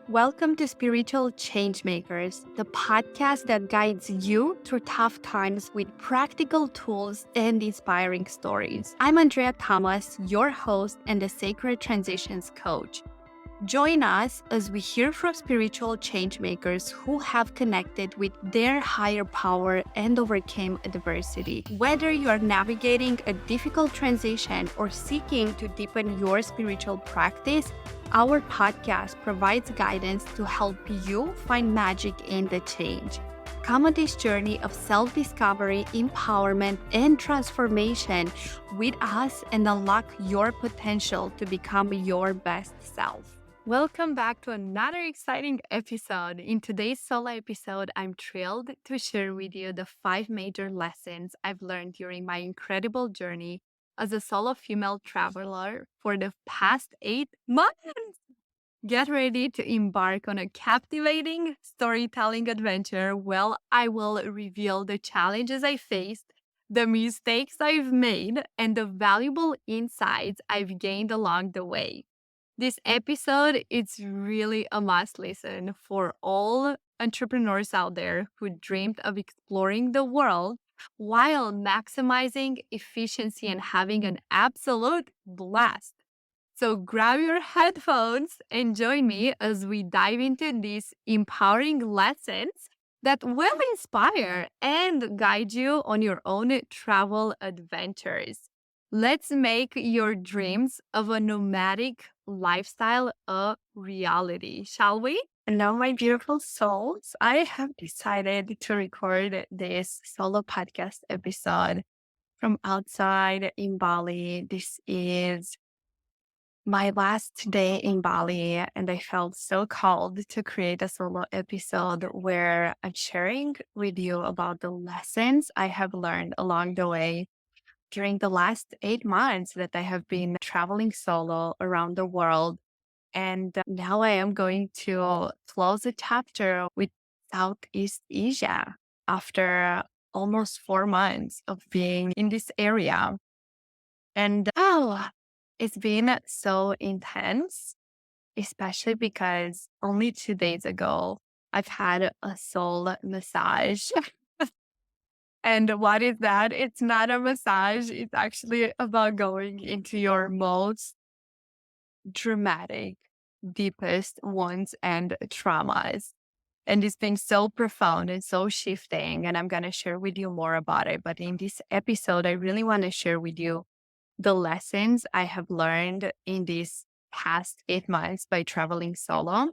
Welcome to Spiritual Changemakers, the podcast that guides you through tough times with practical tools and inspiring stories. I'm Andrea Thomas, your host and the Sacred Transitions Coach. Join us as we hear from spiritual changemakers who have connected with their higher power and overcame adversity. Whether you are navigating a difficult transition or seeking to deepen your spiritual practice, our podcast provides guidance to help you find magic in the change. Come on this journey of self-discovery, empowerment, and transformation with us and unlock your potential to become your best self. Welcome back to another exciting episode. In today's solo episode, I'm thrilled to share with you the 5 major lessons I've learned during my incredible journey as a solo female traveler for the past 8 months. Get ready to embark on a captivating storytelling adventure where I will reveal the challenges I faced, the mistakes I've made, and the valuable insights I've gained along the way. This episode is really a must listen for all entrepreneurs out there who dreamed of exploring the world while maximizing efficiency and having an absolute blast. So grab your headphones and join me as we dive into these empowering lessons that will inspire and guide you on your own travel adventures. Let's make your dreams of a nomadic lifestyle a reality, shall we? And now, my beautiful souls, I have decided to record this solo podcast episode from outside in Bali. This is my last day in Bali, and I felt so called to create a solo episode where I'm sharing with you about the lessons I have learned along the way during the last 8 months that I have been traveling solo around the world. And now I am going to close a chapter with Southeast Asia after almost 4 months of being in this area. And it's been so intense, especially because only 2 days ago, I've had a soul massage. And what is that? It's not a massage. It's actually about going into your most dramatic, deepest wounds and traumas. And it's been so profound and so shifting. And I'm going to share with you more about it. But in this episode, I really want to share with you the lessons I have learned in these past 8 months by traveling solo,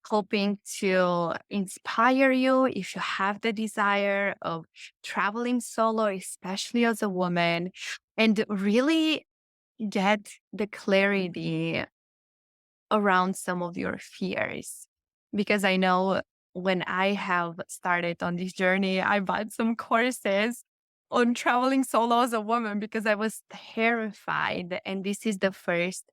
hoping to inspire you if you have the desire of traveling solo, especially as a woman, and really get the clarity around some of your fears. Because I know when I have started on this journey, I bought some courses on traveling solo as a woman because I was terrified. And this is the first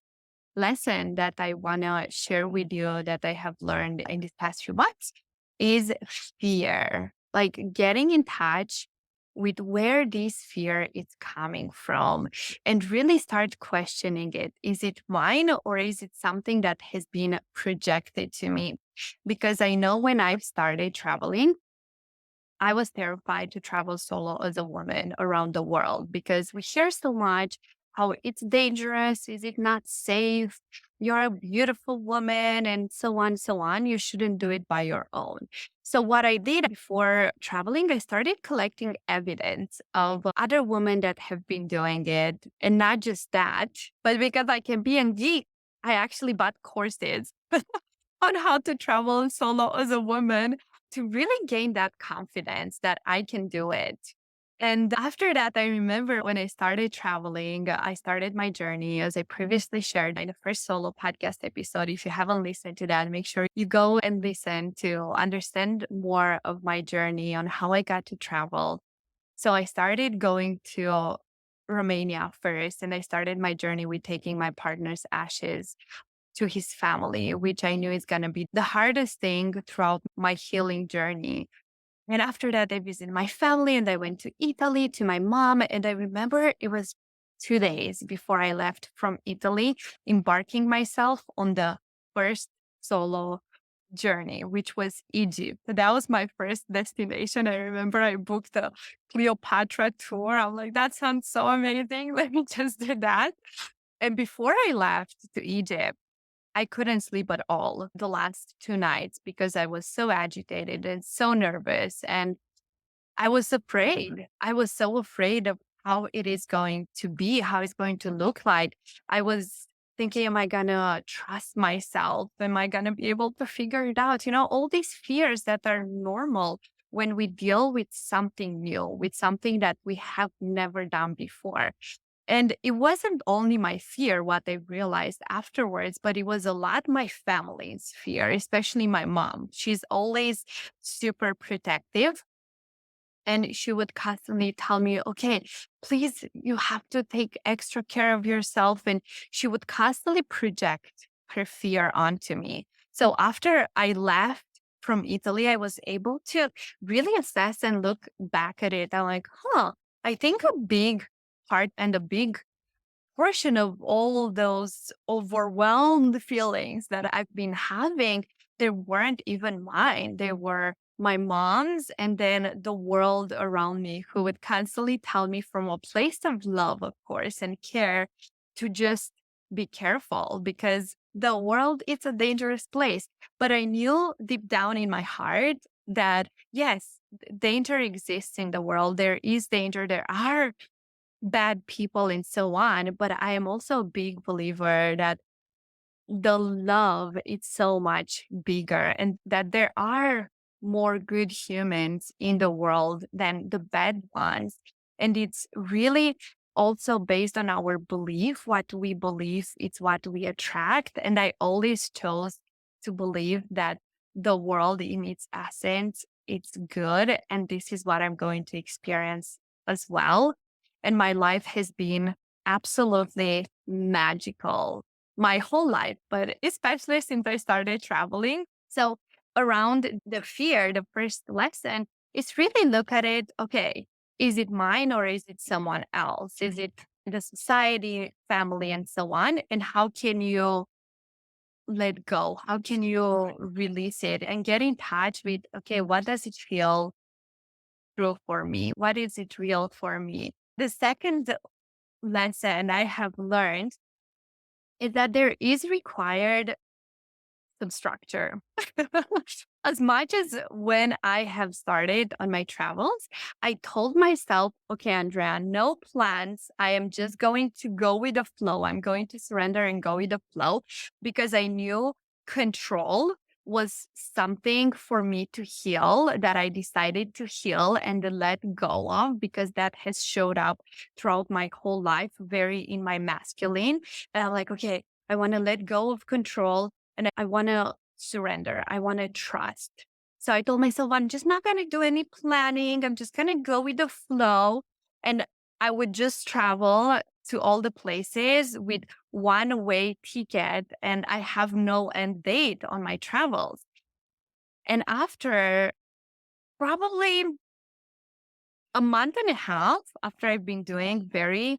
lesson that I want to share with you that I have learned in these past few months is fear. Like getting in touch with where this fear is coming from and really start questioning it. Is it mine or is it something that has been projected to me? Because I know when I've started traveling, I was terrified to travel solo as a woman around the world because we hear so much how it's dangerous. Is it not safe? You're a beautiful woman and so on, so on. You shouldn't do it by your own. So what I did before traveling, I started collecting evidence of other women that have been doing it. And not just that, but because I can be a geek, I actually bought courses on how to travel solo as a woman to really gain that confidence that I can do it. And after that, I remember when I started traveling, I started my journey as I previously shared in the first solo podcast episode. If you haven't listened to that, make sure you go and listen to understand more of my journey on how I got to travel. So I started going to Romania first, and I started my journey with taking my partner's ashes to his family, which I knew is going to be the hardest thing throughout my healing journey. And after that, I visited my family and I went to Italy to my mom. And I remember it was 2 days before I left from Italy, embarking myself on the first solo journey, which was Egypt. That was my first destination. I remember I booked the Cleopatra tour. I'm like, that sounds so amazing. Let me just do that. And before I left to Egypt, I couldn't sleep at all the last 2 nights because I was so agitated and so nervous. And I was afraid. I was so afraid of how it is going to be, how it's going to look like. I was thinking, am I going to trust myself? Am I going to be able to figure it out? All these fears that are normal when we deal with something new, with something that we have never done before. And it wasn't only my fear, what I realized afterwards, but it was a lot my family's fear, especially my mom. She's always super protective. And she would constantly tell me, okay, please, you have to take extra care of yourself. And she would constantly project her fear onto me. So after I left from Italy, I was able to really assess and look back at it. I'm like, I think a big part and a big portion of all those overwhelmed feelings that I've been having, they weren't even mine. They were my mom's and then the world around me who would constantly tell me from a place of love, of course, and care to just be careful because the world, it's a dangerous place. But I knew deep down in my heart that yes, danger exists in the world. There is danger. There are bad people and so on. But I am also a big believer that the love is so much bigger and that there are more good humans in the world than the bad ones. And it's really also based on our belief. What we believe, it's what we attract. And I always chose to believe that the world in its essence, it's good. And this is what I'm going to experience as well. And my life has been absolutely magical my whole life, but especially since I started traveling. So around the fear, the first lesson is really look at it. Okay, is it mine or is it someone else? Is it the society, family, and so on? And how can you let go? How can you release it and get in touch with, okay, what does it feel true for me? What is it real for me? The second lesson I have learned is that there is required some structure. As much as when I have started on my travels, I told myself, okay, Andrea, no plans. I am just going to go with the flow. I'm going to surrender and go with the flow because I knew control was something for me to heal that I decided to heal and to let go of because that has showed up throughout my whole life, very in my masculine. And I'm like, okay, I want to let go of control and I want to surrender. I want to trust. So I told myself, I'm just not going to do any planning. I'm just going to go with the flow. And I would just travel to all the places with one way ticket. And I have no end date on my travels. And after probably a month and a half after I've been doing very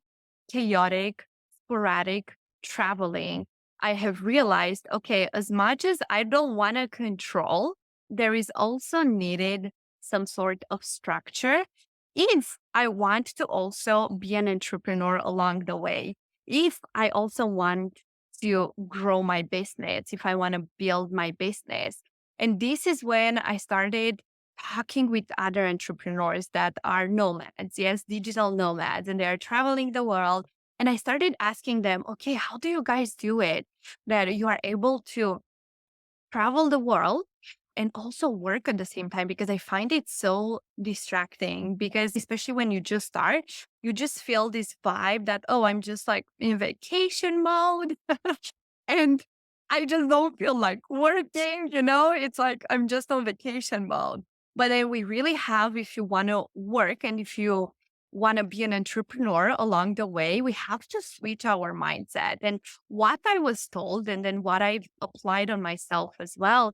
chaotic, sporadic traveling, I have realized, okay, as much as I don't want to control, there is also needed some sort of structure if I want to also be an entrepreneur along the way. If I also want to grow my business, if I want to build my business. And this is when I started talking with other entrepreneurs that are nomads, yes, digital nomads, and they're traveling the world. And I started asking them, okay, how do you guys do it that you are able to travel the world and also work at the same time? Because I find it so distracting because especially when you just start, you just feel this vibe that, oh, I'm just like in vacation mode. And I just don't feel like working, it's like I'm just on vacation mode. But then we really have, if you want to work and if you want to be an entrepreneur along the way, we have to switch our mindset. And what I was told, and then what I've applied on myself as well,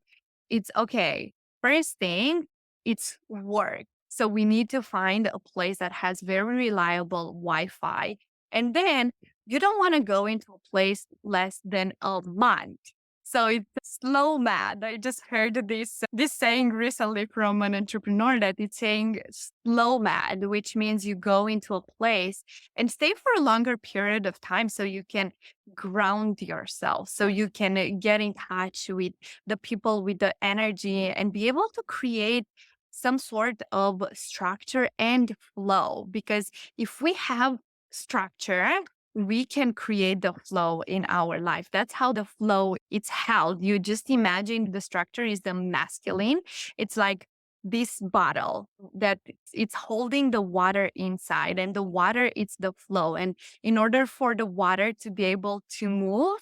it's okay. First thing, it's work. So we need to find a place that has very reliable Wi Fi. And then you don't want to go into a place less than a month. So it's slow mad. I just heard this saying recently from an entrepreneur that it's saying slow mad, which means you go into a place and stay for a longer period of time so you can ground yourself, so you can get in touch with the people, with the energy, and be able to create some sort of structure and flow. Because if we have structure, we can create the flow in our life. That's how the flow it's held. You just imagine the structure is the masculine. It's like this bottle that it's holding the water inside, and the water it's the flow. And in order for the water to be able to move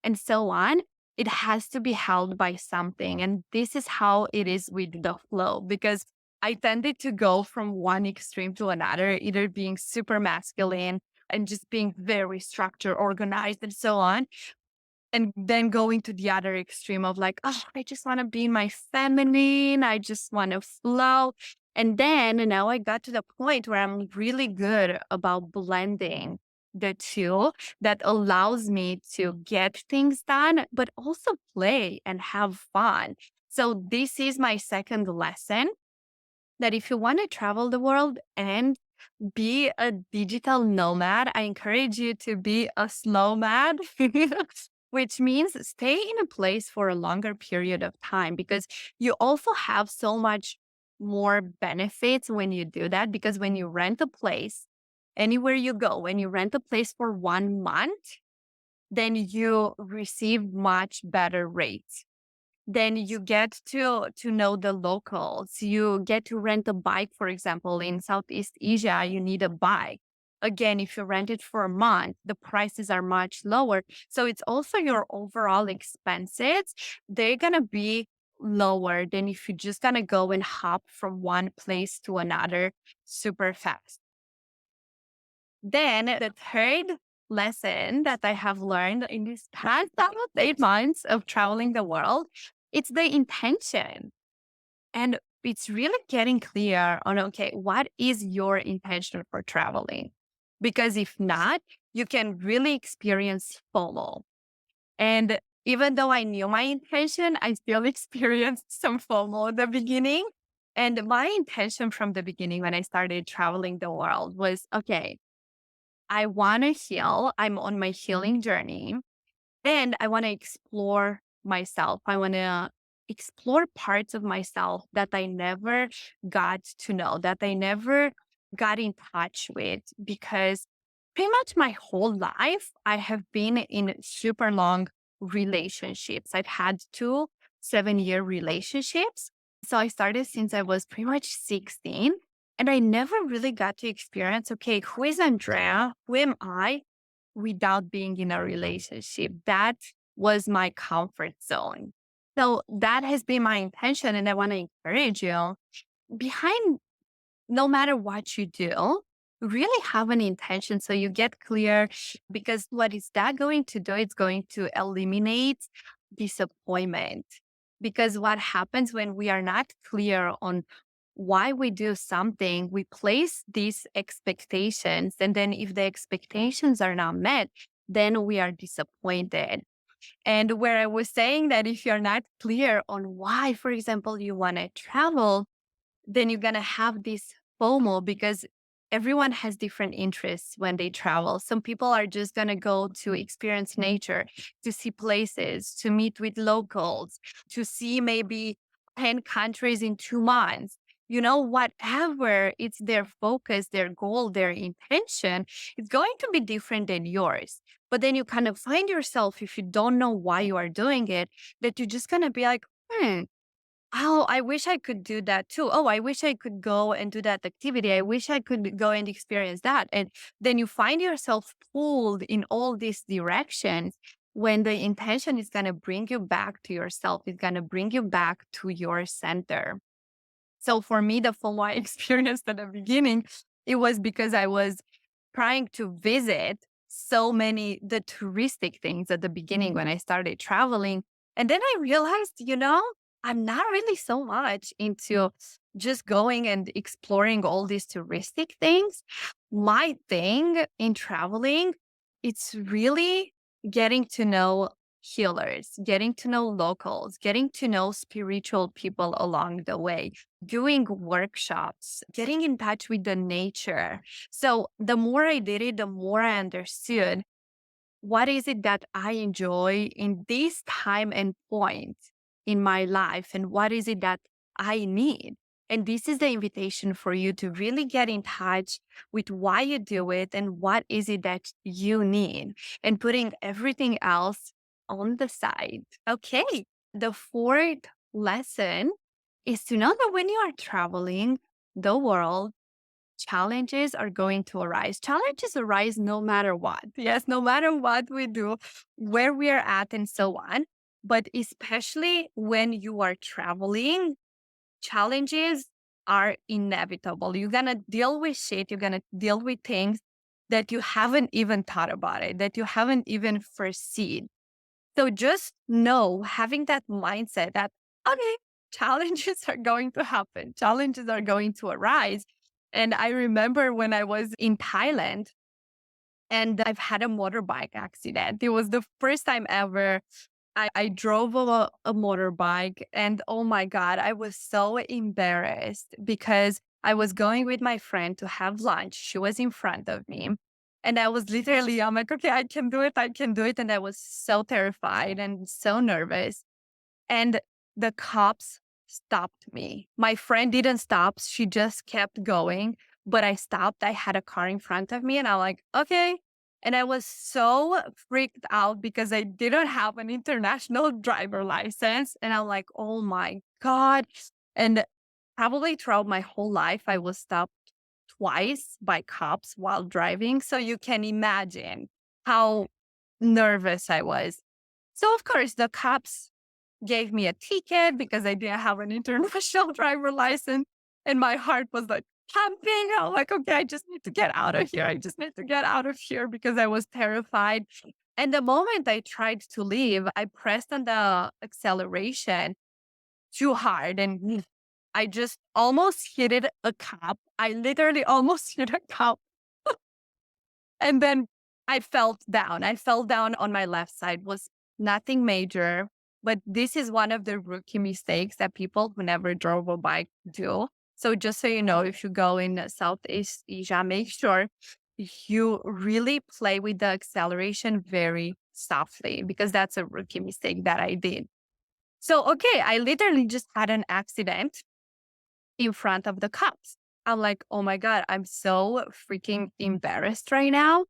and so on, it has to be held by something. And this is how it is with the flow, because I tended to go from one extreme to another, either being super masculine and just being very structured, organized, and so on. And then going to the other extreme of like, oh, I just want to be in my feminine. I just want to flow. And then now I got to the point where I'm really good about blending the two, that allows me to get things done, but also play and have fun. So this is my second lesson, that if you want to travel the world and be a digital nomad, I encourage you to be a slow mad, which means stay in a place for a longer period of time, because you also have so much more benefits when you do that. Because when you rent a place, anywhere you go, when you rent a place for 1 month, then you receive much better rates. Then you get to know the locals. You get to rent a bike, for example. In Southeast Asia, you need a bike. Again, if you rent it for a month, the prices are much lower. So it's also your overall expenses. They're gonna be lower than if you just gonna go and hop from one place to another super fast. Then the third lesson that I have learned in these past almost 8 months of traveling the world, it's the intention. And it's really getting clear on, okay, what is your intention for traveling? Because if not, you can really experience FOMO. And even though I knew my intention, I still experienced some FOMO at the beginning. And my intention from the beginning when I started traveling the world was, okay, I want to heal. I'm on my healing journey, and I want to explore myself. I want to explore parts of myself that I never got to know, that I never got in touch with, because pretty much my whole life, I have been in super long relationships. I've had 2 7-year relationships. So I started since I was pretty much 16. And I never really got to experience, okay, who is Andrea? Who am I without being in a relationship? That was my comfort zone. So that has been my intention. And I want to encourage you, behind no matter what you do, really have an intention so you get clear. Because what is that going to do? It's going to eliminate disappointment. Because what happens when we are not clear on why we do something, we place these expectations. And then if the expectations are not met, then we are disappointed. And where I was saying that if you're not clear on why, for example, you want to travel, then you're going to have this FOMO, because everyone has different interests when they travel. Some people are just going to go to experience nature, to see places, to meet with locals, to see maybe 10 countries in 2 months. Whatever it's their focus, their goal, their intention, it's going to be different than yours. But then you kind of find yourself, if you don't know why you are doing it, that you're just going to be like, oh, I wish I could do that too. Oh, I wish I could go and do that activity. I wish I could go and experience that. And then you find yourself pulled in all these directions, when the intention is going to bring you back to yourself. It's going to bring you back to your center. So for me, the FOMO I experienced at the beginning, it was because I was trying to visit so many the touristic things at the beginning when I started traveling. And then I realized, I'm not really so much into just going and exploring all these touristic things. My thing in traveling, it's really getting to know healers, getting to know locals, getting to know spiritual people along the way, doing workshops, getting in touch with the nature. So the more I did it, the more I understood what is it that I enjoy in this time and point in my life, and what is it that I need. And this is the invitation for you to really get in touch with why you do it and what is it that you need, and putting everything else on the side. Okay. The fourth lesson is to know that when you are traveling the world, challenges are going to arise. Challenges arise no matter what. Yes, no matter what we do, where we are at, and so on. But especially when you are traveling, challenges are inevitable. You're going to deal with shit. You're going to deal with things that you haven't even thought about it, that you haven't even foreseen. So just know, having that mindset that, okay, challenges are going to happen, challenges are going to arise. And I remember when I was in Thailand and I've had a motorbike accident. It was the first time ever I drove a motorbike. And oh my God, I was so embarrassed because I was going with my friend to have lunch. She was in front of me. And I was literally, I'm like, okay, I can do it. I can do it. And I was so terrified and so nervous. And the cops stopped me. My friend didn't stop. She just kept going. But I stopped. I had a car in front of me and I'm like, okay. And I was so freaked out because I didn't have an international driver license. And I'm like, oh my God. And probably throughout my whole life, I was stopped twice by cops while driving. So you can imagine how nervous I was. So, of course, the cops gave me a ticket because I didn't have an international driver license. And my heart was like pumping. I'm like, okay, I just need to get out of here. I just need to get out of here because I was terrified. And the moment I tried to leave, I pressed on the acceleration too hard and I just almost hit it a cop. I literally almost hit a cop. And then I fell down. I fell down on my left side. Was nothing major, but this is one of the rookie mistakes that people who never drove a bike do. So just so you know, if you go in Southeast Asia, make sure you really play with the acceleration very softly because that's a rookie mistake that I did. So, okay, I literally just had an accident in front of the cops. I'm like, oh my God, I'm so freaking embarrassed right now.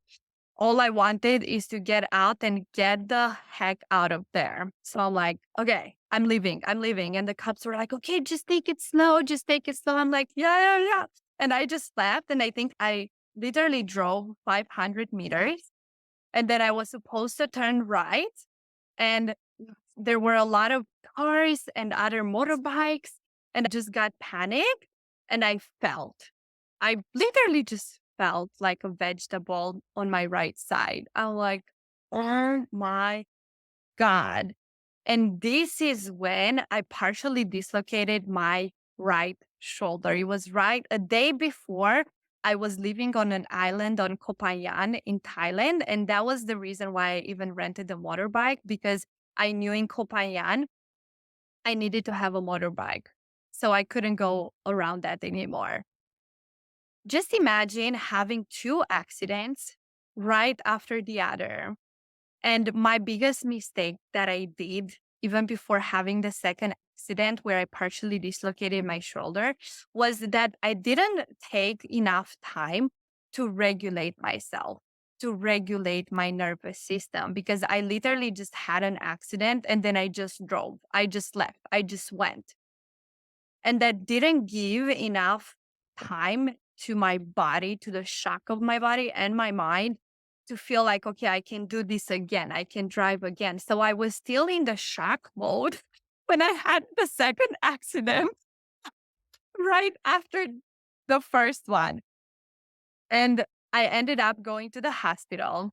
All I wanted is to get out and get the heck out of there. So I'm like, okay, I'm leaving. I'm leaving. And the cops were like, okay, just take it slow. Just take it slow. I'm like, yeah, yeah, yeah. And I just left. And I think I literally drove 500 meters. And then I was supposed to turn right. And there were a lot of cars and other motorbikes. And I just got panicked and I literally just felt like a vegetable on my right side. I'm like, oh my God. And this is when I partially dislocated my right shoulder. It was right a day before I was living on an island on Koh Phangan in Thailand. And that was the reason why I even rented a motorbike because I knew in Koh Phangan I needed to have a motorbike. So I couldn't go around that anymore. Just imagine having two accidents right after the other. And my biggest mistake that I did, even before having the second accident where I partially dislocated my shoulder, was that I didn't take enough time to regulate myself, to regulate my nervous system, because I literally just had an accident and then I just drove. I just left. I just went. And that didn't give enough time to my body, to the shock of my body and my mind to feel like, okay, I can do this again. I can drive again. So I was still in the shock mode when I had the second accident right after the first one. And I ended up going to the hospital.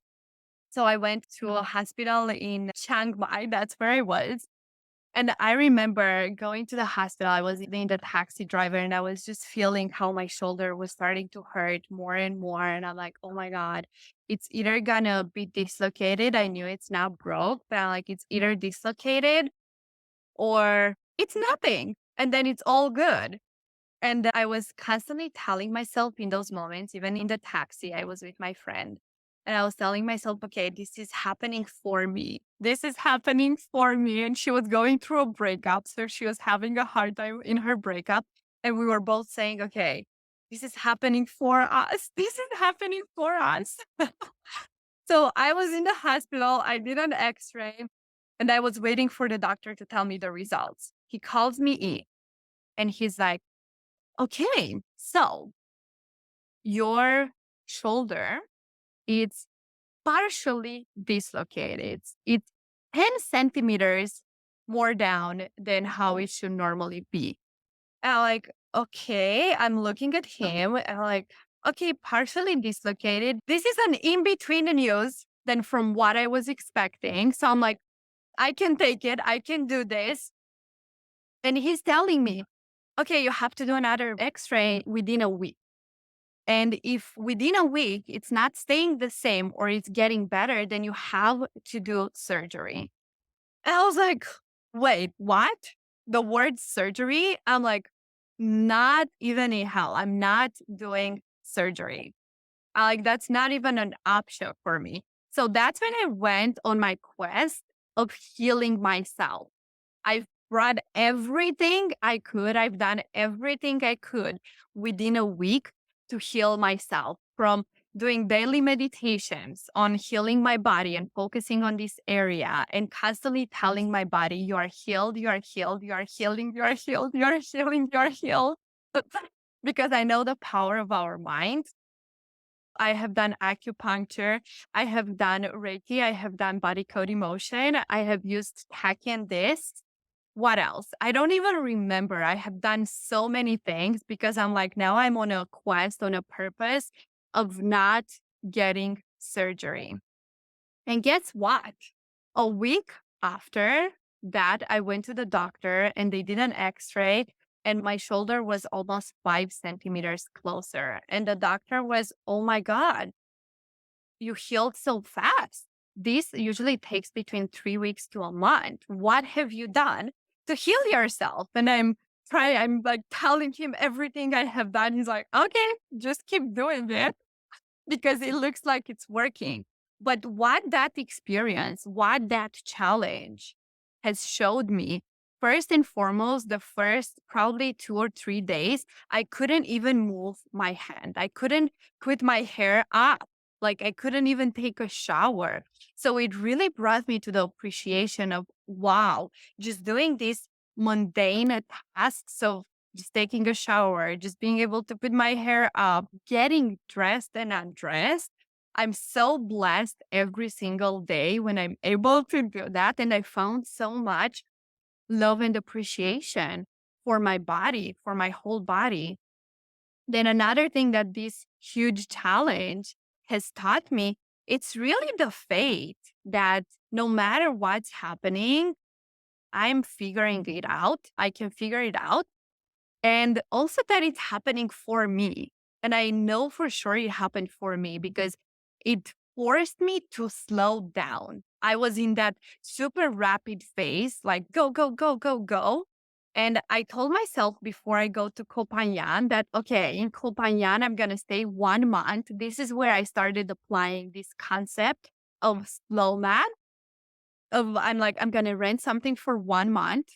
So I went to a hospital in Chiang Mai. That's where I was. And I remember going to the hospital. I was in the taxi driver and I was just feeling how my shoulder was starting to hurt more and more. And I'm like, oh my God, it's either gonna be dislocated. I knew it's now broke, but I'm like, it's either dislocated or it's nothing. And then it's all good. And I was constantly telling myself in those moments, even in the taxi, I was with my friend. And I was telling myself, okay, this is happening for me. This is happening for me. And she was going through a breakup. So she was having a hard time in her breakup. And we were both saying, okay, this is happening for us. This is happening for us. So I was in the hospital. I did an x ray and I was waiting for the doctor to tell me the results. He calls me in and he's like, okay, so your shoulder is partially dislocated. It's 10 centimeters more down than how it should normally be. And I'm like, okay, I'm looking at him and I'm like, okay, partially dislocated. This is an in between news than from what I was expecting. So I'm like, I can take it. I can do this. And he's telling me, okay, you have to do another x ray within a week. And if within a week it's not staying the same or it's getting better, then you have to do surgery. And I was like, wait, what? The word surgery? I'm like, not even in hell. I'm not doing surgery. I like, that's not even an option for me. So that's when I went on my quest of healing myself. I've brought everything I could. I've done everything I could within a week to heal myself from doing daily meditations on healing my body and focusing on this area and constantly telling my body, you are healed, you are healed, you are healing, you are healed, you are healing, you are healed. Because I know the power of our mind. I have done acupuncture. I have done Reiki. I have done body code emotion. I have used tech and this. What else? I don't even remember. I have done so many things because I'm like, now I'm on a quest, on a purpose of not getting surgery. And guess what? A week after that, I went to the doctor and they did an x ray, and my shoulder was almost 5 centimeters closer. And the doctor was, oh my God, you healed so fast. This usually takes between 3 weeks to a month. What have you done to heal yourself? And I'm like telling him everything I have done. He's like, okay, just keep doing it because it looks like it's working. But what that experience, what that challenge has showed me, first and foremost, the first probably 2 or 3 days, I couldn't even move my hand. I couldn't put my hair up. Like I couldn't even take a shower. So it really brought me to the appreciation of, wow, just doing these mundane tasks of just taking a shower, just being able to put my hair up, getting dressed and undressed. I'm so blessed every single day when I'm able to do that. And I found so much love and appreciation for my body, for my whole body. Then another thing that this huge challenge has taught me, it's really the faith that no matter what's happening, I'm figuring it out. I can figure it out. And also that it's happening for me. And I know for sure it happened for me because it forced me to slow down. I was in that super rapid phase, like go, go, go, go, go. And I told myself before I go to Copanyan that, okay, in Copanyan, I'm going to stay 1 month. This is where I started applying this concept of slow man. I'm like, I'm going to rent something for 1 month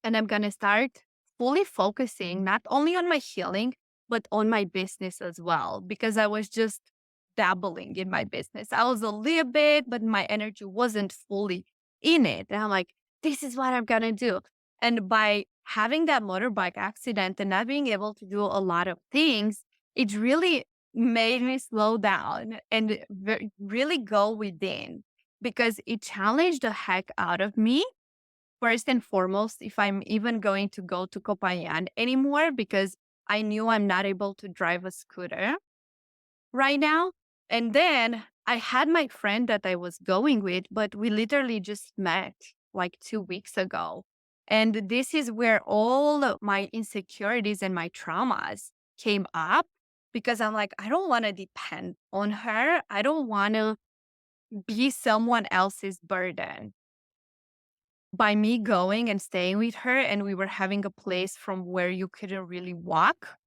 and I'm going to start fully focusing not only on my healing, but on my business as well, because I was just dabbling in my business. I was a little bit, but my energy wasn't fully in it. And I'm like, this is what I'm going to do. And by having that motorbike accident and not being able to do a lot of things, it really made me slow down and really go within because it challenged the heck out of me first and foremost, if I'm even going to go to Copayan anymore, because I knew I'm not able to drive a scooter right now. And then I had my friend that I was going with, but we literally just met like 2 weeks ago. And this is where all of my insecurities and my traumas came up because I'm like, I don't want to depend on her. I don't want to be someone else's burden. By me going and staying with her, and we were having a place from where you couldn't really walk.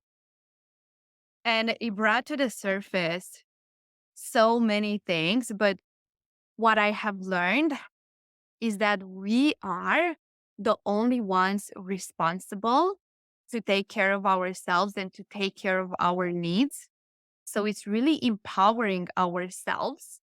And it brought to the surface so many things. But what I have learned is that we are the only ones responsible to take care of ourselves and to take care of our needs. So it's really empowering ourselves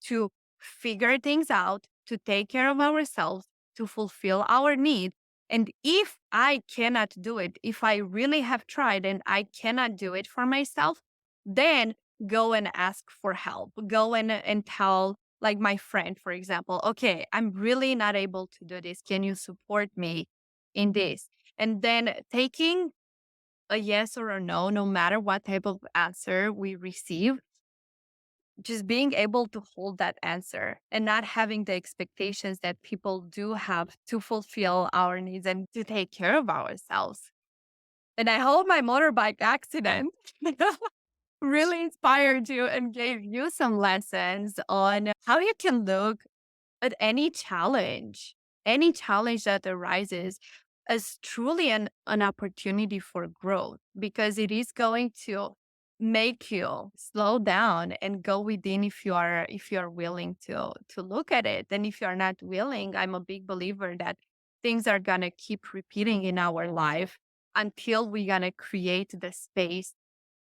to figure things out, to take care of ourselves, to fulfill our need. And if I cannot do it, if I really have tried and I cannot do it for myself, then go and ask for help. Go and tell, like my friend, for example, okay, I'm really not able to do this. Can you support me in this? And then taking a yes or a no, no matter what type of answer we receive, just being able to hold that answer and not having the expectations that people do have to fulfill our needs and to take care of ourselves. And I hope my motorbike accident really inspired you and gave you some lessons on how you can look at any challenge that arises as truly an opportunity for growth, because it is going to make you slow down and go within if you are willing to look at it. And if you're not willing, I'm a big believer that things are gonna keep repeating in our life until we're gonna create the space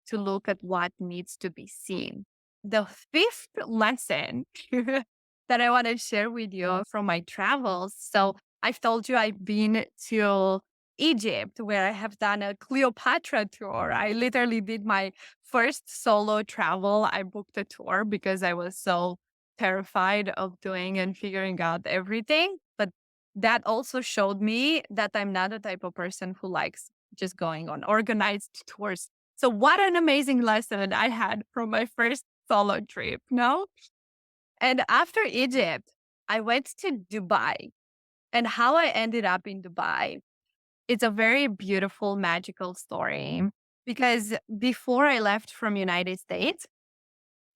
to look at what needs to be seen. The fifth lesson that I want to share with you from my travels. So I've told you I've been to Egypt, where I have done a Cleopatra tour. I literally did my first solo travel. I booked a tour because I was so terrified of doing and figuring out everything. But that also showed me that I'm not the type of person who likes just going on organized tours. So what an amazing lesson I had from my first solo trip, no? And after Egypt, I went to Dubai. And how I ended up in Dubai, it's a very beautiful, magical story. Because before I left from United States,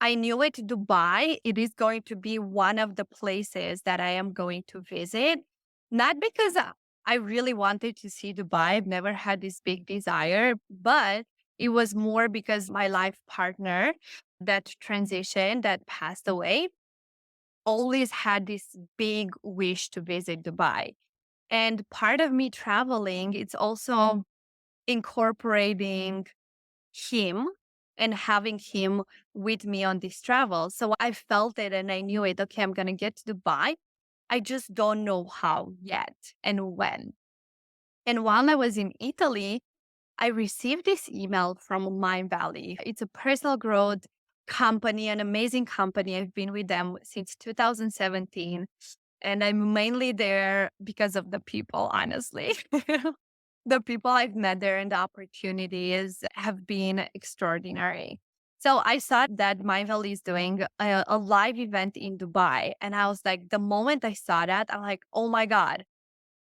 I knew it, Dubai, it is going to be one of the places that I am going to visit. Not because I really wanted to see Dubai. I've never had this big desire, but it was more because my life partner that transitioned, that passed away, always had this big wish to visit Dubai. And part of me traveling, it's also incorporating him and having him with me on this travel. So I felt it and I knew it. Okay, I'm going to get to Dubai. I just don't know how yet and when. And while I was in Italy, I received this email from Mind Valley. It's a personal growth company, an amazing company. I've been with them since 2017. And I'm mainly there because of the people, honestly. The people I've met there and the opportunities have been extraordinary. So I saw that Mindvalley is doing a live event in Dubai. And I was like, the moment I saw that, I'm like, oh my God,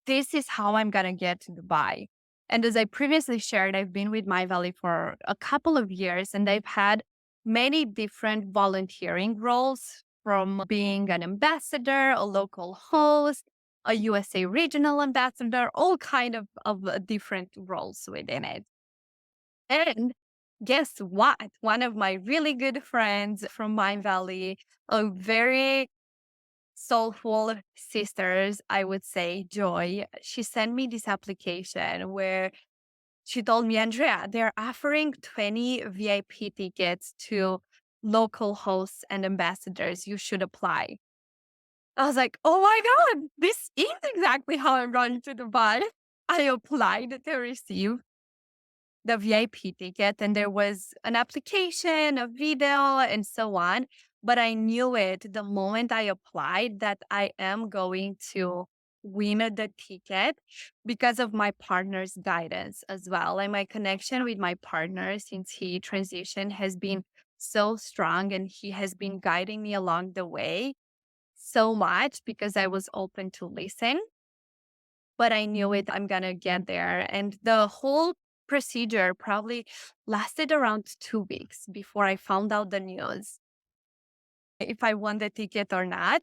this is how I'm going to get to Dubai. And as I previously shared, I've been with My Valley for a couple of years and I've had many different volunteering roles, from being an ambassador, a local host, a USA regional ambassador, all kind of different roles within it. And guess what? One of my really good friends from My Valley, a very soulful sisters, I would say, Joy, she sent me this application where she told me, Andrea, they're offering 20 VIP tickets to local hosts and ambassadors. You should apply. I was like, oh my God, this is exactly how I'm going to Dubai. I applied to receive the VIP ticket, and there was an application, a video, and so on. But I knew it the moment I applied that I am going to win the ticket because of my partner's guidance as well. And my connection with my partner since he transitioned has been so strong, and he has been guiding me along the way so much because I was open to listen, but I knew it, I'm going to get there. And the whole procedure probably lasted around 2 weeks before I found out the news if I won the ticket or not.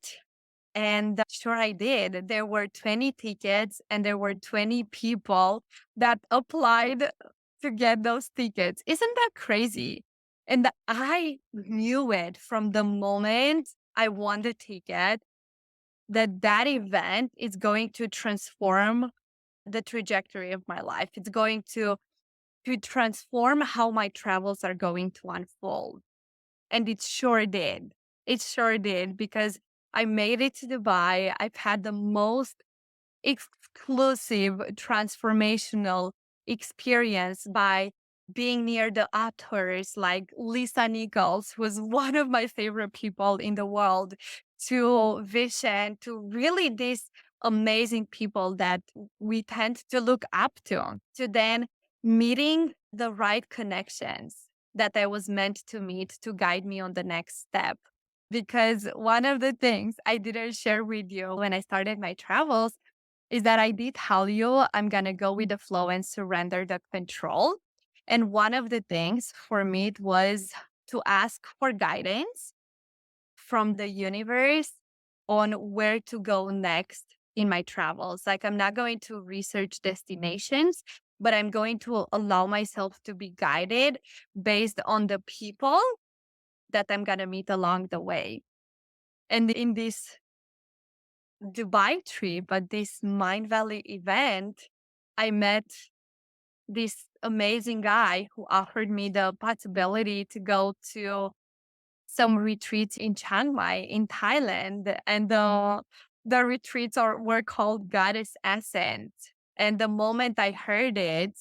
And sure, I did. There were 20 tickets and there were 20 people that applied to get those tickets. Isn't that crazy? And I knew it from the moment I won the ticket that that event is going to transform the trajectory of my life. It's going to transform how my travels are going to unfold. And it sure did. It sure did because I made it to Dubai. I've had the most exclusive transformational experience by being near the authors like Lisa Nichols, who was one of my favorite people in the world, to Vishen, to really these amazing people that we tend to look up to then meeting the right connections that I was meant to meet to guide me on the next step. Because one of the things I didn't share with you when I started my travels is that I did tell you I'm going to go with the flow and surrender the control. And one of the things for me it was to ask for guidance from the universe on where to go next in my travels. Like, I'm not going to research destinations, but I'm going to allow myself to be guided based on the people that I'm going to meet along the way. And in this Dubai trip, at this Mind Valley event, I met this amazing guy who offered me the possibility to go to some retreats in Chiang Mai in Thailand. And the retreats were called Goddess Ascent. And the moment I heard it,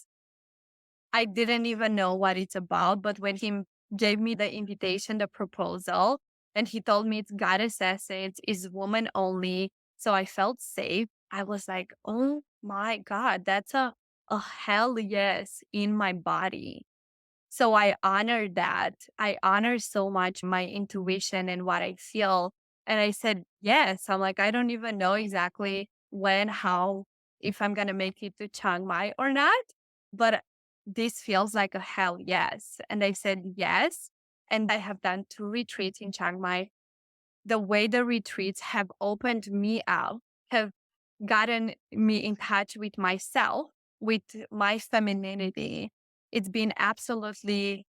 I didn't even know what it's about. But when he gave me the invitation, the proposal, and he told me it's Goddess Essence, is woman only. So I felt safe. I was like, oh my God, that's a hell yes in my body. So I honor that. I honor so much my intuition and what I feel. And I said, yes. I'm like, I don't even know exactly when, how, if I'm going to make it to Chiang Mai or not. But this feels like a hell yes. And I said, yes. And I have done 2 retreats in Chiang Mai. The way the retreats have opened me up, have gotten me in touch with myself, with my femininity. It's been absolutely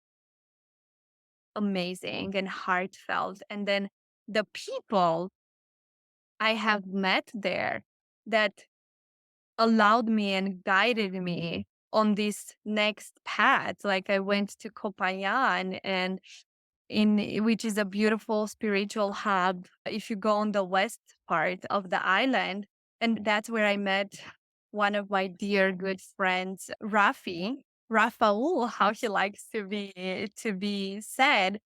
amazing and heartfelt. And then the people I have met there that allowed me and guided me on this next path. Like, I went to Copayan and which is a beautiful spiritual hub if you go on the west part of the island. And that's where I met one of my dear good friends, Rafaul, how he likes to be said.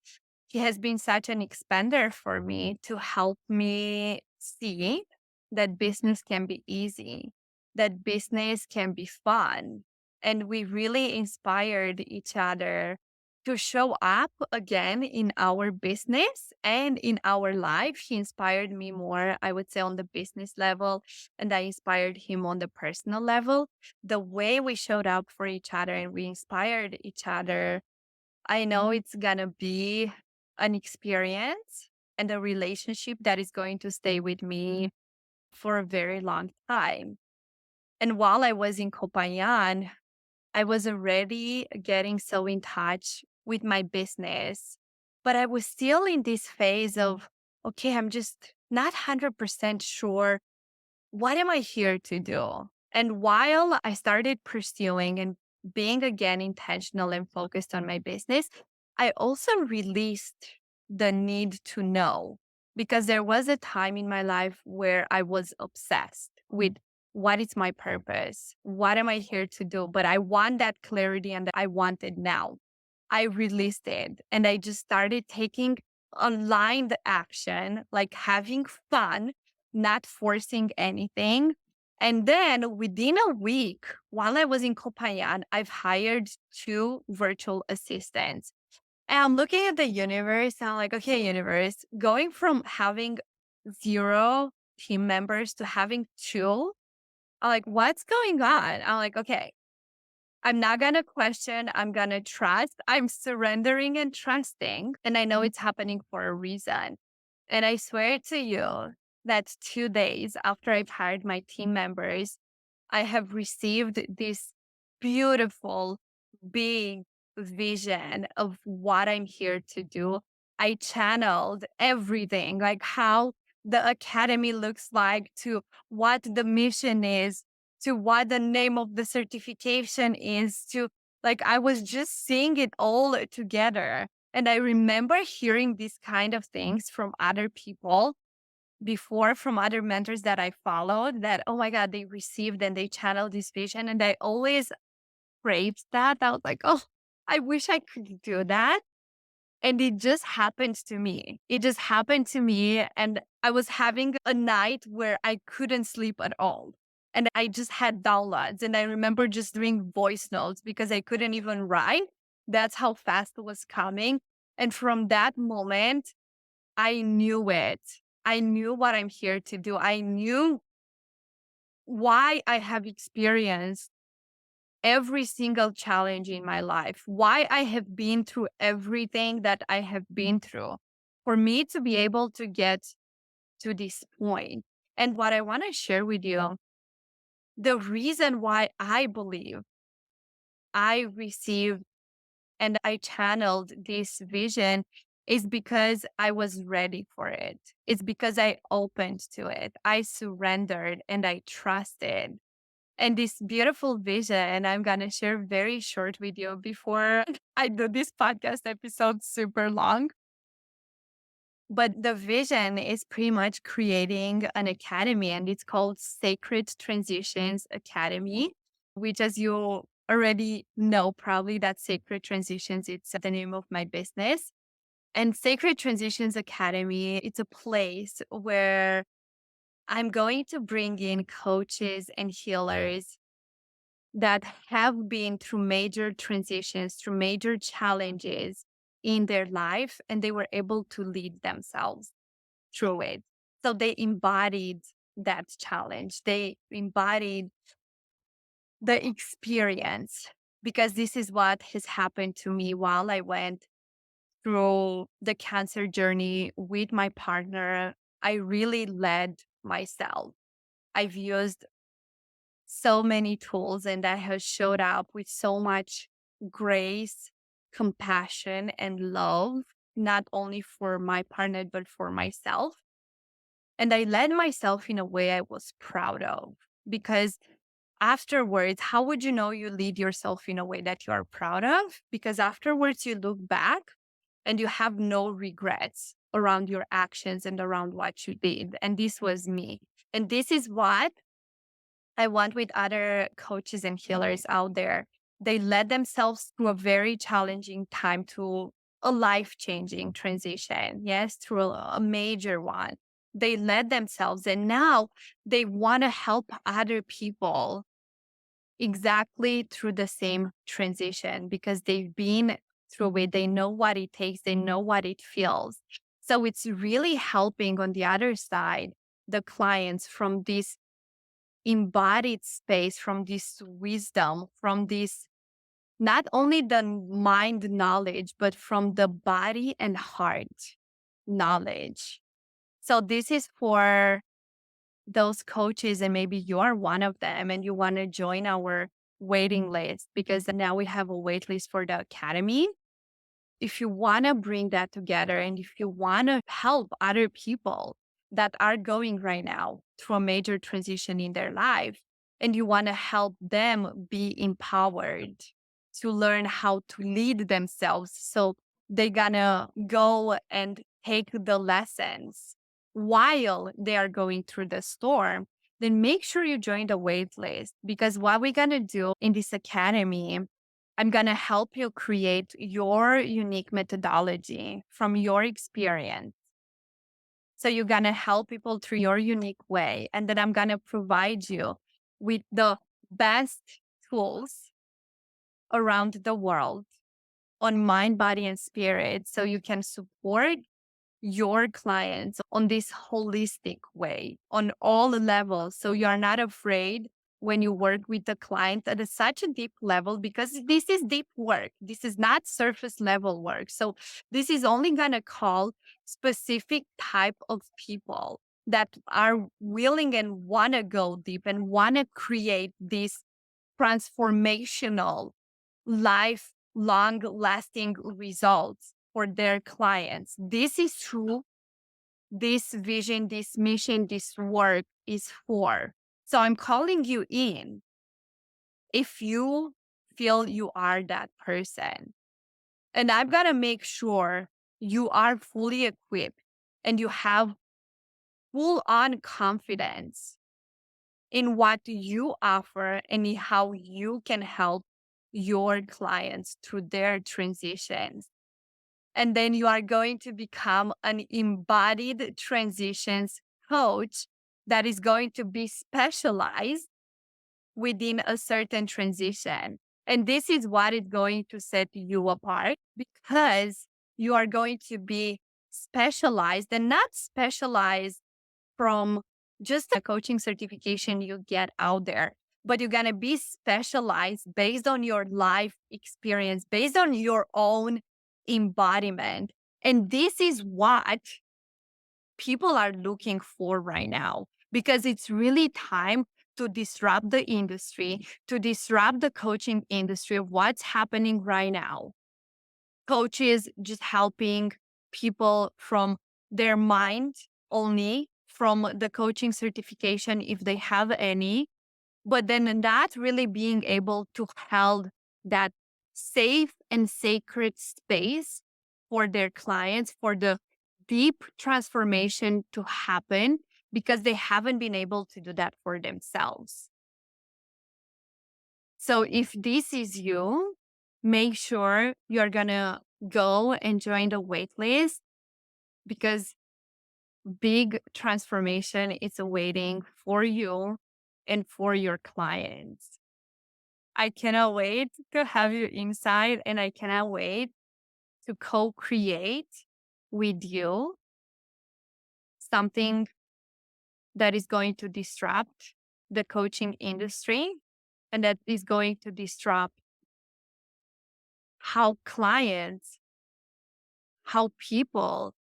He has been such an expander for me to help me see that business can be easy, that business can be fun. And we really inspired each other to show up again in our business and in our life. He inspired me more, I would say, on the business level, and I inspired him on the personal level. The way we showed up for each other and we inspired each other, I know it's going to be an experience and a relationship that is going to stay with me for a very long time. And while I was in Copayan, I was already getting so in touch with my business, but I was still in this phase of, okay, I'm just not 100% sure what am I here to do? And while I started pursuing and being again intentional and focused on my business, I also released the need to know, because there was a time in my life where I was obsessed with what is my purpose? What am I here to do? But I want that clarity and I want it now. I released it and I just started taking aligned action, like having fun, not forcing anything. And then within a week, while I was in Copayan, I've hired 2 virtual assistants. And I'm looking at the universe and I'm like, okay, universe, going from having zero team members to having two. I'm like, what's going on? I'm like, okay, I'm not going to question. I'm going to trust. I'm surrendering and trusting. And I know it's happening for a reason. And I swear to you that 2 days after I've hired my team members, I have received this beautiful, big vision of what I'm here to do. I channeled everything, like how the academy looks like, to what the mission is, to what the name of the certification is, to like, I was just seeing it all together. And I remember hearing these kind of things from other people before, from other mentors that I followed, that, oh my God, they received and they channeled this vision. And I always craved that. I was like, oh, I wish I could do that. And it just happened to me. It just happened to me. And I was having a night where I couldn't sleep at all. And I just had downloads. And I remember just doing voice notes because I couldn't even write. That's how fast it was coming. And from that moment, I knew it. I knew what I'm here to do. I knew why I have experienced every single challenge in my life, why I have been through everything that I have been through for me to be able to get to this point. And what I want to share with you, the reason why I believe I received and I channeled this vision is because I was ready for it. It's because I opened to it. I surrendered and I trusted. And this beautiful vision, I'm going to share very short with you before I do this podcast episode super long. But the vision is pretty much creating an academy, and it's called Sacred Transitions Academy, which, as you already know, probably, that Sacred Transitions, it's the name of my business. And Sacred Transitions Academy, it's a place where I'm going to bring in coaches and healers that have been through major transitions, through major challenges in their life, and they were able to lead themselves through it. So they embodied that challenge. They embodied the experience, because this is what has happened to me while I went through the cancer journey with my partner. I really led myself. I've used so many tools, and I have showed up with so much grace, compassion, and love, not only for my partner, but for myself. And I led myself in a way I was proud of, because afterwards, how would you know you lead yourself in a way that you are proud of? Because afterwards, you look back and you have no regrets around your actions and around what you did. And this was me. And this is what I want with other coaches and healers out there. They led themselves through a very challenging time, to a life-changing transition. Yes, through a major one. They led themselves, and now they want to help other people exactly through the same transition, because they've been through it. They know what it takes. They know what it feels. So it's really helping on the other side, the clients, from this embodied space, from this wisdom, from this, not only the mind knowledge, but from the body and heart knowledge. So this is for those coaches, and maybe you are one of them and you want to join our waiting list, because now we have a wait list for the academy. If you want to bring that together, and if you want to help other people that are going right now through a major transition in their life, and you want to help them be empowered to learn how to lead themselves, so they're gonna go and take the lessons while they are going through the storm, then make sure you join the wait list. Because what we're gonna do in this academy, I'm going to help you create your unique methodology from your experience. So you're going to help people through your unique way. And then I'm going to provide you with the best tools around the world on mind, body, and spirit, so you can support your clients on this holistic way on all levels. So you are not afraid when you work with the client at such a deep level, because this is deep work. This is not surface level work. So this is only going to call specific type of people that are willing and want to go deep and want to create this transformational, lifelong lasting results for their clients. This is true. This vision, this mission, this work is for. So I'm calling you in if you feel you are that person. And I've got to make sure you are fully equipped and you have full on confidence in what you offer and in how you can help your clients through their transitions. And then you are going to become an embodied transitions coach that is going to be specialized within a certain transition. And this is what is going to set you apart, because you are going to be specialized, and not specialized from just a coaching certification you get out there, but you're going to be specialized based on your life experience, based on your own embodiment. And this is what people are looking for right now, because it's really time to disrupt the industry, to disrupt the coaching industry of what's happening right now. Coaches just helping people from their mind only, from the coaching certification, if they have any, but then not really being able to hold that safe and sacred space for their clients, for the deep transformation to happen, because they haven't been able to do that for themselves. So if this is you, make sure you're going to go and join the wait list, because big transformation is awaiting for you and for your clients. I cannot wait to have you inside, and I cannot wait to co-create with you something that is going to disrupt the coaching industry, and that is going to disrupt how clients, how people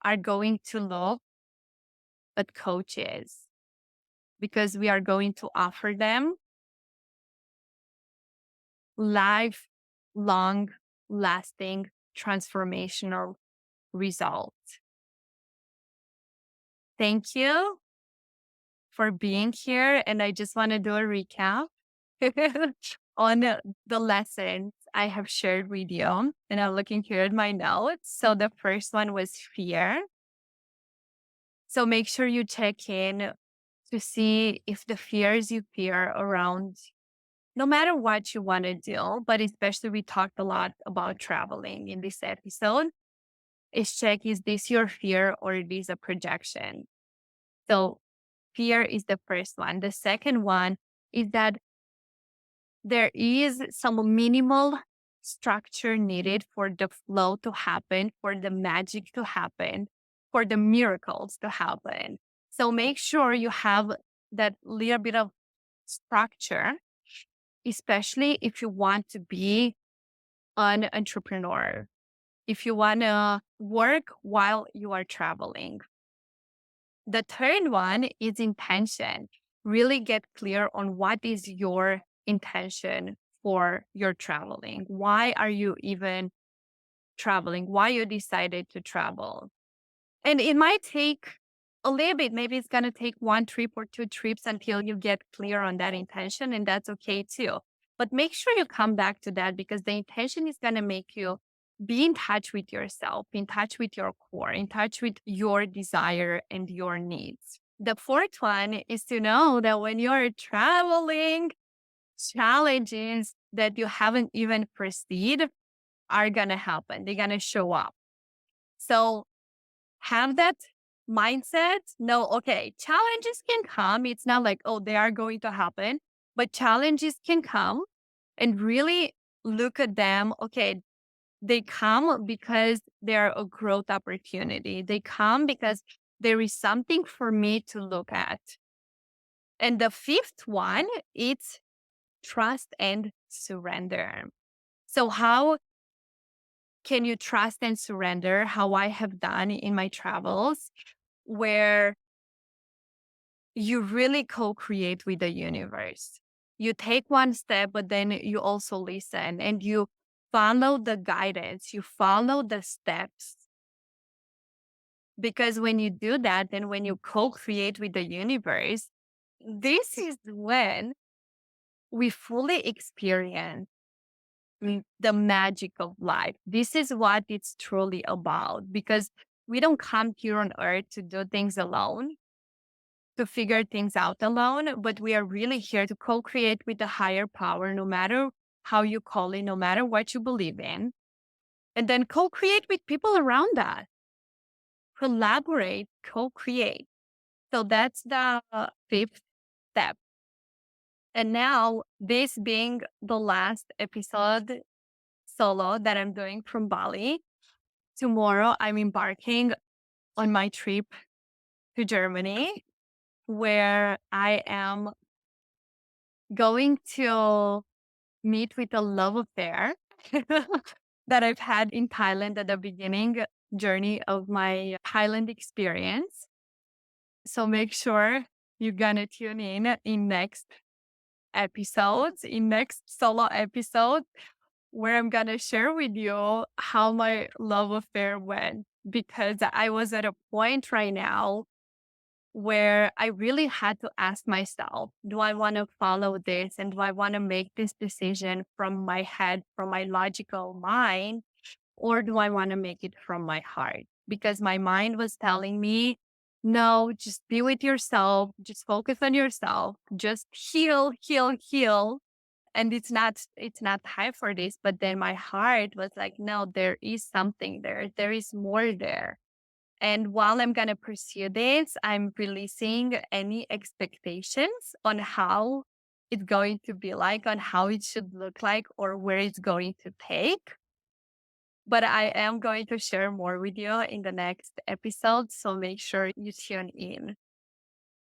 are going to look at coaches, because we are going to offer them lifelong, lasting, transformational results. Thank you for being here. And I just want to do a recap on the lessons I have shared with you. And I'm looking here at my notes. So the first one was fear. So make sure you check in to see if the fears you fear around, no matter what you want to do, but especially we talked a lot about traveling in this episode, is check, is this your fear or it is a projection? So fear is the first one. The second one is that there is some minimal structure needed for the flow to happen, for the magic to happen, for the miracles to happen. So make sure you have that little bit of structure, especially if you want to be an entrepreneur, if you want to work while you are traveling. The third one is intention. Really get clear on what is your intention for your traveling. Why are you even traveling? Why you decided to travel? And it might take a little bit. Maybe it's going to take one trip or two trips until you get clear on that intention. And that's okay too. But make sure you come back to that, because the intention is going to make you be in touch with yourself, in touch with your core, in touch with your desire and your needs. The fourth one is to know that when you're traveling, challenges that you haven't even perceived are going to happen. They're going to show up. So have that mindset. No, okay, challenges can come. It's not like, oh, they are going to happen, but challenges can come, and really look at them. Okay, They come because they're a growth opportunity. They come because there is something for me to look at. And the fifth one, it's trust and surrender. So how can you trust and surrender? How I have done in my travels, where you really co-create with the universe. You take one step, but then you also listen and you follow the guidance, you follow the steps. Because when you do that, then when you co-create with the universe, this is when we fully experience the magic of life. This is what it's truly about, because we don't come here on earth to do things alone, to figure things out alone, but we are really here to co-create with the higher power, no matter how you call it, no matter what you believe in, and then co-create with people around us, collaborate, co-create. So that's the fifth step. And now, this being the last episode solo that I'm doing from Bali, tomorrow I'm embarking on my trip to Germany, where I am going to meet with a love affair that I've had in Thailand at the beginning journey of my Thailand experience. So make sure you're gonna tune in next episodes, in next solo episode, where I'm gonna share with you how my love affair went. Because I was at a point right now where I really had to ask myself, do I want to follow this? And do I want to make this decision from my head, from my logical mind? Or do I want to make it from my heart? Because my mind was telling me, no, just be with yourself, just focus on yourself, just heal, heal, heal. And it's not time for this. But then my heart was like, no, there is something there. There is more there. And while I'm going to pursue this, I'm releasing any expectations on how it's going to be like, on how it should look like, or where it's going to take. But I am going to share more with you in the next episode. So make sure you tune in.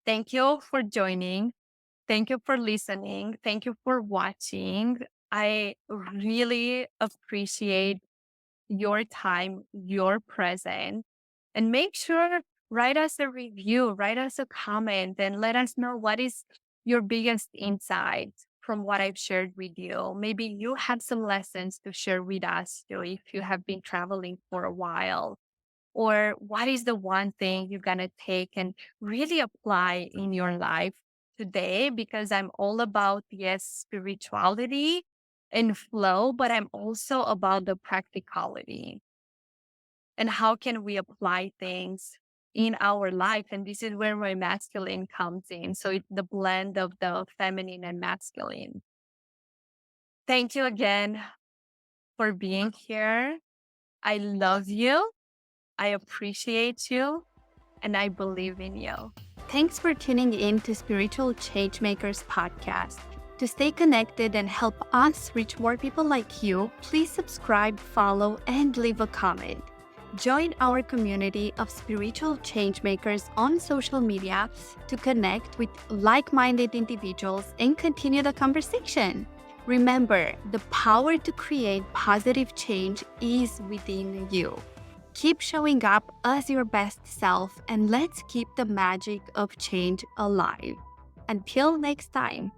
Thank you for joining. Thank you for listening. Thank you for watching. I really appreciate your time, your presence, and make sure write us a review, write us a comment, and let us know what is your biggest insight from what I've shared with you. Maybe you have some lessons to share with us too, if you have been traveling for a while. Or what is the one thing you're going to take and really apply in your life today? Because I'm all about, yes, spirituality and flow, but I'm also about the practicality and how can we apply things in our life. And this is where my masculine comes in. So it's the blend of the feminine and masculine. Thank you again for being here. I love you. I appreciate you. And I believe in you. Thanks for tuning in to Spiritual Changemakers podcast. To stay connected and help us reach more people like you, please subscribe, follow, and leave a comment. Join our community of spiritual changemakers on social media to connect with like-minded individuals and continue the conversation. Remember, the power to create positive change is within you. Keep showing up as your best self, and let's keep the magic of change alive. Until next time.